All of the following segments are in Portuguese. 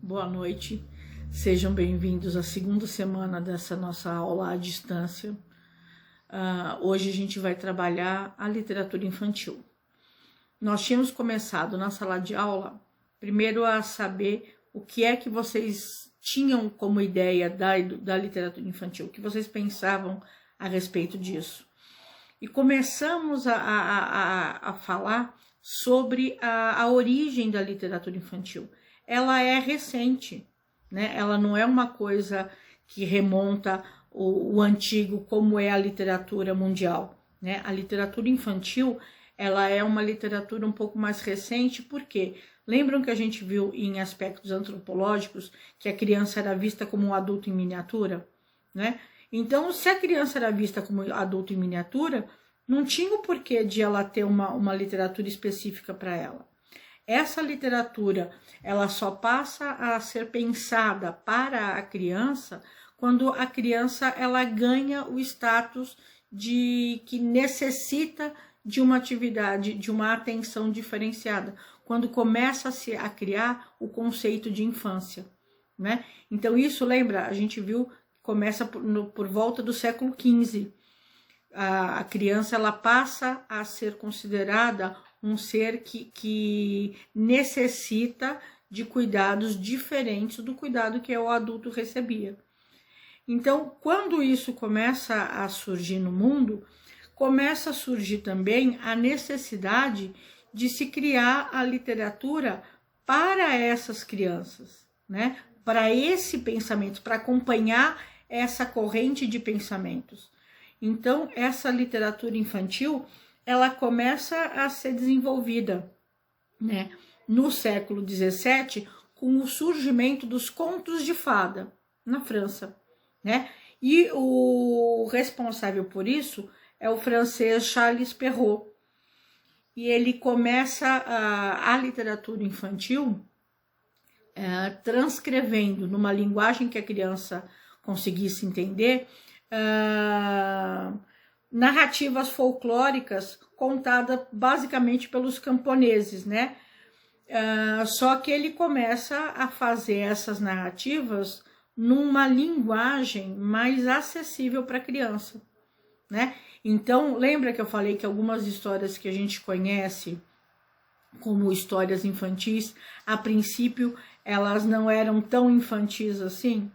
Boa noite, sejam bem-vindos à segunda semana dessa nossa aula à distância. Hoje a gente vai trabalhar a literatura infantil. Nós tínhamos começado na sala de aula, primeiro a saber o que é que vocês tinham como ideia da literatura infantil, o que vocês pensavam a respeito disso. E começamos a falar sobre a origem da literatura infantil. Ela é recente, né? Ela não é uma coisa que remonta o antigo como é a literatura mundial, né? A literatura infantil, ela é uma literatura um pouco mais recente, porque lembram que a gente viu em aspectos antropológicos que a criança era vista como um adulto em miniatura, né? Então, se a criança era vista como adulto em miniatura, não tinha o porquê de ela ter uma literatura específica para ela. Essa literatura, ela só passa a ser pensada para a criança quando a criança ela ganha o status de que necessita de uma atividade, de uma atenção diferenciada, quando começa a criar o conceito de infância, né? Então isso, lembra, a gente viu, começa por volta do século XV. A criança ela passa a ser considerada um ser que necessita de cuidados diferentes do cuidado que o adulto recebia. Então, quando isso começa a surgir no mundo, começa a surgir também a necessidade de se criar a literatura para essas crianças, né? Para esse pensamento, para acompanhar essa corrente de pensamentos. Então, essa literatura infantil, ela começa a ser desenvolvida, né, no século XVII, com o surgimento dos contos de fada na França, né? E o responsável por isso é o francês Charles Perrault. E ele começa a literatura infantil transcrevendo numa linguagem que a criança conseguisse entender narrativas folclóricas contadas basicamente pelos camponeses, né? Só que ele começa a fazer essas narrativas numa linguagem mais acessível para a criança, né? Então, lembra que eu falei que algumas histórias que a gente conhece como histórias infantis, a princípio, elas não eram tão infantis assim?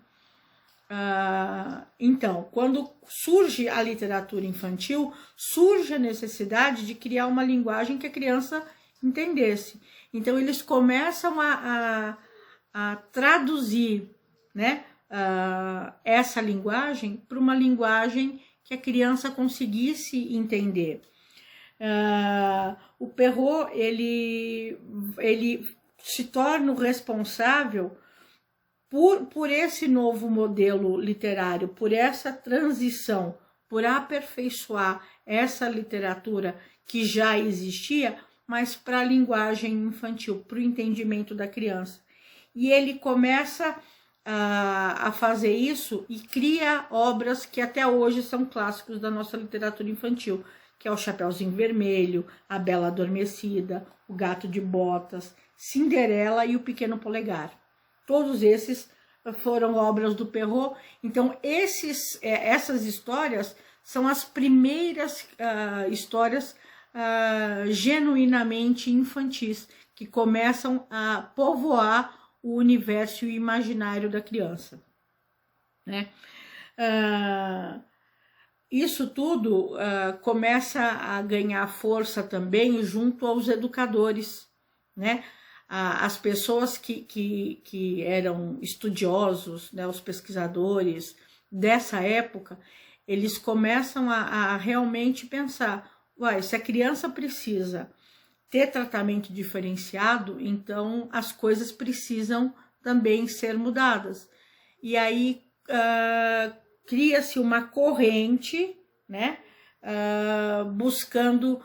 Então, quando surge a literatura infantil, surge a necessidade de criar uma linguagem que a criança entendesse. Então, eles começam a traduzir, né, essa linguagem para uma linguagem que a criança conseguisse entender. O Perrault, ele se torna o responsável por esse novo modelo literário, por essa transição, por aperfeiçoar essa literatura que já existia, mas para a linguagem infantil, para o entendimento da criança. E ele começa a fazer isso e cria obras que até hoje são clássicos da nossa literatura infantil, que é o Chapeuzinho Vermelho, A Bela Adormecida, O Gato de Botas, Cinderela e O Pequeno Polegar. Todos esses foram obras do Perrault. Então, essas histórias são as primeiras histórias genuinamente infantis, que começam a povoar o universo e o imaginário da criança, né? Isso tudo começa a ganhar força também junto aos educadores, né? As pessoas que eram estudiosos, né, os pesquisadores dessa época, eles começam a realmente pensar, se a criança precisa ter tratamento diferenciado, então as coisas precisam também ser mudadas. E aí cria-se uma corrente, né, buscando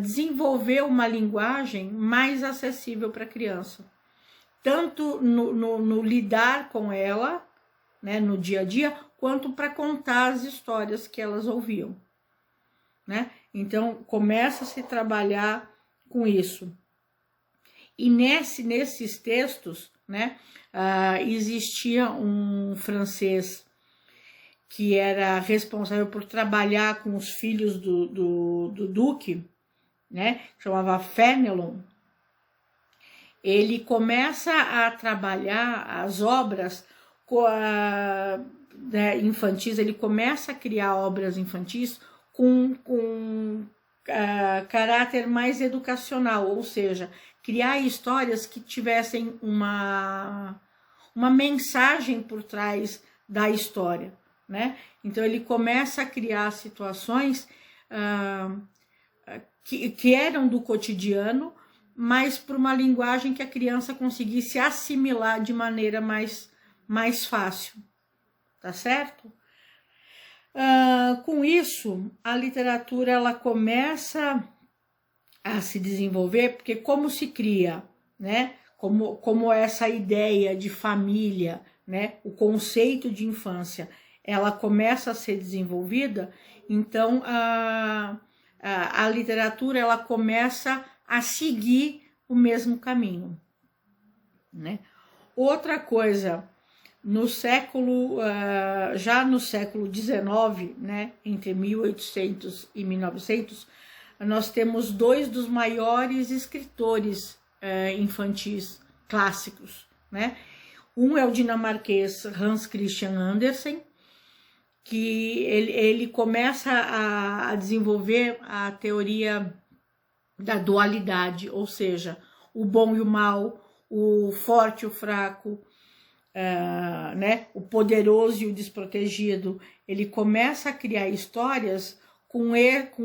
desenvolver uma linguagem mais acessível para a criança, tanto no lidar com ela, né, no dia a dia, quanto para contar as histórias que elas ouviam, né? Então começa a se trabalhar com isso. E nesses textos né? Existia um francês que era responsável por trabalhar com os filhos do duque, né? Chamava Fenelon. Ele começa a trabalhar as obras infantis, ele começa a criar obras infantis com caráter mais educacional, ou seja, criar histórias que tivessem uma mensagem por trás da história, né? Então ele começa a criar situações que eram do cotidiano, mas por uma linguagem que a criança conseguisse assimilar de maneira mais fácil, tá certo? Com isso, a literatura ela começa a se desenvolver, porque como se cria, né? Como essa ideia de família, né? O conceito de infância, ela começa a ser desenvolvida, então a literatura ela começa a seguir o mesmo caminho, né? Outra coisa, já no século XIX, né, entre 1800 e 1900, nós temos dois dos maiores escritores infantis clássicos, né? Um é o dinamarquês Hans Christian Andersen, que ele começa a desenvolver a teoria da dualidade, ou seja, o bom e o mal, o forte e o fraco, né? O poderoso e o desprotegido. Ele começa a criar histórias com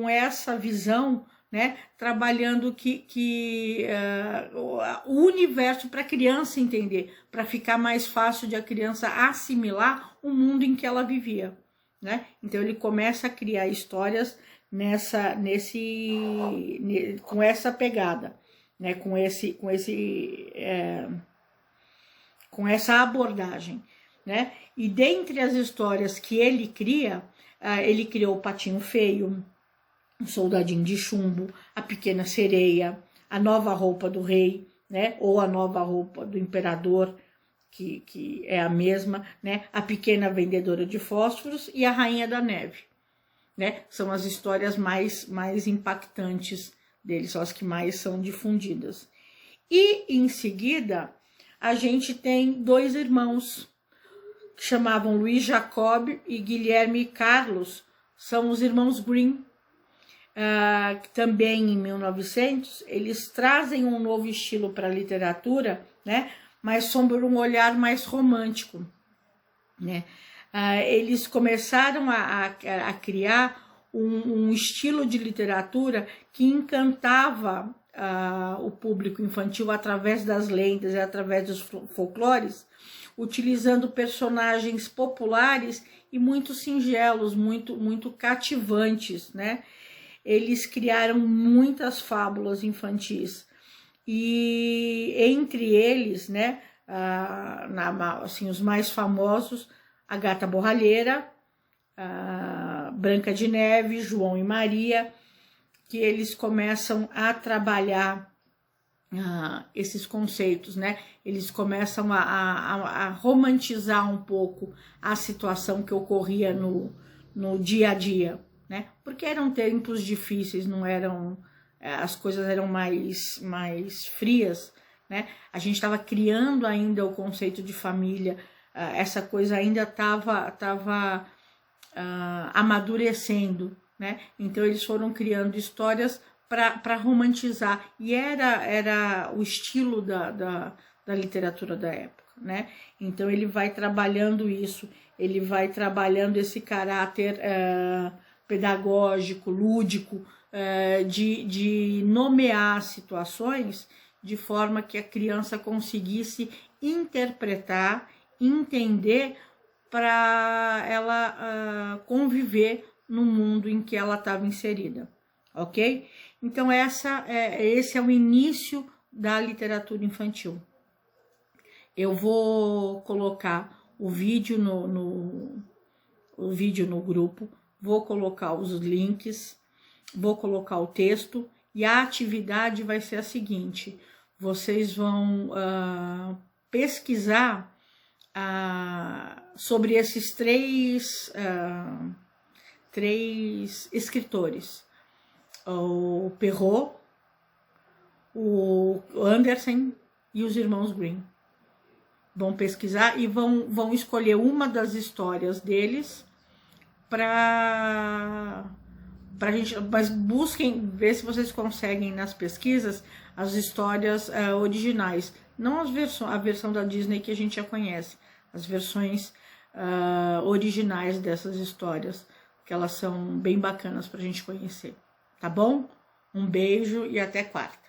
essa visão, né? Trabalhando o universo para a criança entender, para ficar mais fácil de a criança assimilar o mundo em que ela vivia, né? Então ele começa a criar histórias com essa pegada, né? Com essa abordagem, né? E dentre as histórias que ele cria, ele criou o Patinho Feio, o Soldadinho de Chumbo, a Pequena Sereia, a Nova Roupa do Rei, né? Ou a Nova Roupa do Imperador, que é a mesma, né? A Pequena Vendedora de Fósforos e a Rainha da Neve, né? São as histórias mais impactantes dele, são as que mais são difundidas. E em seguida a gente tem dois irmãos que chamavam Luiz Jacob e Guilherme Carlos, são os irmãos Grimm. Também em 1900 eles trazem um novo estilo para a literatura, né? Mas sob um olhar mais romântico, né? Eles começaram a criar um estilo de literatura que encantava o público infantil através das lendas e através dos folclores, utilizando personagens populares e muito singelos, muito cativantes, né? Eles criaram muitas fábulas infantis e entre eles, né, assim, os mais famosos, a Gata Borralheira, a Branca de Neve, João e Maria, que eles começam a trabalhar esses conceitos, né? Eles começam a romantizar um pouco a situação que ocorria no dia a dia, né? Porque eram tempos difíceis, não eram, as coisas eram mais frias, né? A gente estava criando ainda o conceito de família, essa coisa ainda estava amadurecendo, né? Então eles foram criando histórias para romantizar, e era o estilo da literatura da época, né? Então ele vai trabalhando isso, ele vai trabalhando esse caráter pedagógico, lúdico, de nomear situações de forma que a criança conseguisse interpretar, entender, para ela conviver no mundo em que ela estava inserida, ok? Então esse é o início da literatura infantil. Eu vou colocar o vídeo no grupo, vou colocar os links, vou colocar o texto, e a atividade vai ser a seguinte: vocês vão pesquisar sobre esses três escritores, o Perrault, o Andersen e os irmãos Grimm. Vão pesquisar e vão escolher uma das histórias deles pra gente, mas busquem ver se vocês conseguem nas pesquisas as histórias originais, não a versão da Disney que a gente já conhece, as versões originais dessas histórias, que elas são bem bacanas pra gente conhecer, tá bom? Um beijo e até quarta.